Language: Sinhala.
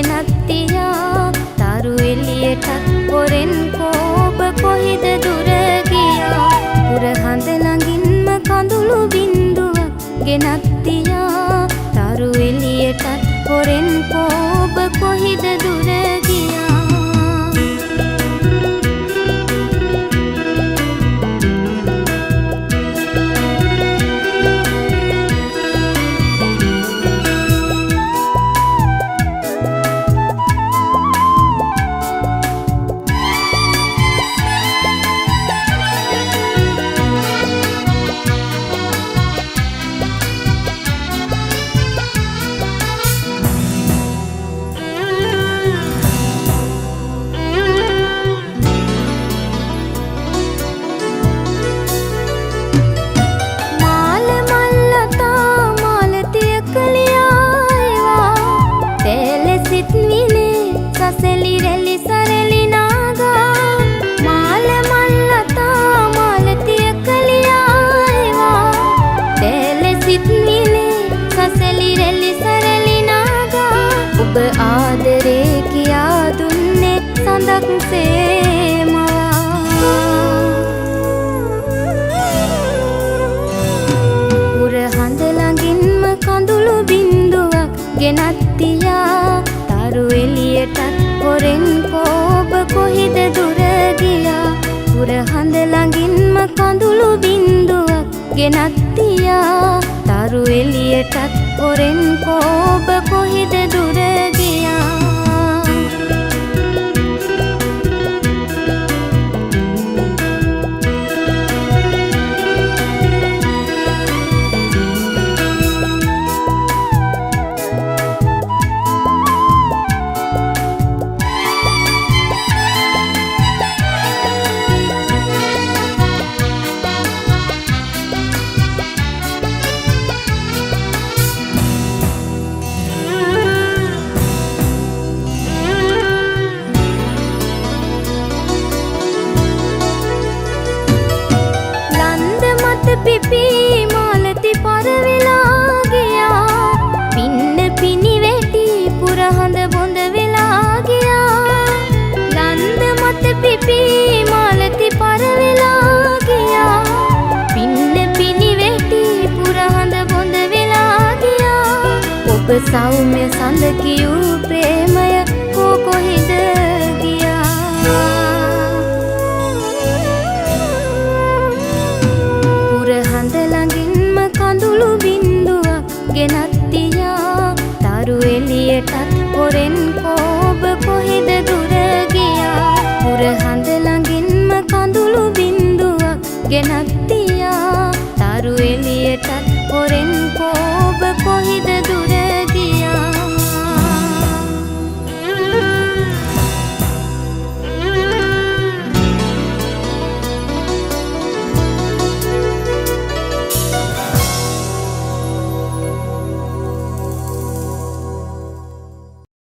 ගෙනත්තියා තරු එළියටත් පොරෙන් කෝබ කොහෙද දුර ගියා උරහඳ ළඟින්ම කඳුළු බින්දුවක් ගෙනත්තියා තරු එළියටත් පොරෙන් කෝබ කොහෙද දුර ගියා ඔබ ආදරේ කියා දුන්නේ සඳක් සේමවා උරහඳ ළඟින්ම කඳුළු බින්දුවක් ගෙනත්තියා තරු එළියටත් පොරෙන් කෝබ කොහෙද දුර ගියා උරහඳ ළඟින්ම කඳුළු බින්දුවක් ගෙනත්තියා තරු එළියටත් පොරෙන් කෝබ කොහෙද දුර ගියා පිපි මාලති පරවෙලා ගියා පින්න පිනි වැටි පුරහඳ බොඳ වෙලා ගියා ලන්ද මත පිපි මාලති පරවෙලා ගියා පින්න පිනි වැටි පුරහඳ බොඳ වෙලා ගියා ඔබ සෞම්‍ය සඳ කියූ ප්‍රේමය කොහෙද ගියා උරහඳ ළඟින්ම කඳුළු බින්දුවක් ගෙනත්තියා තරු එළියටත් පොරෙන් කෝබ කොහෙද දුර ගියා උරහඳ ළඟින්ම කඳුළු බින්දුවක් ගෙනත්තියා තරු එළියටත් පොරෙන් කෝබ කොහෙද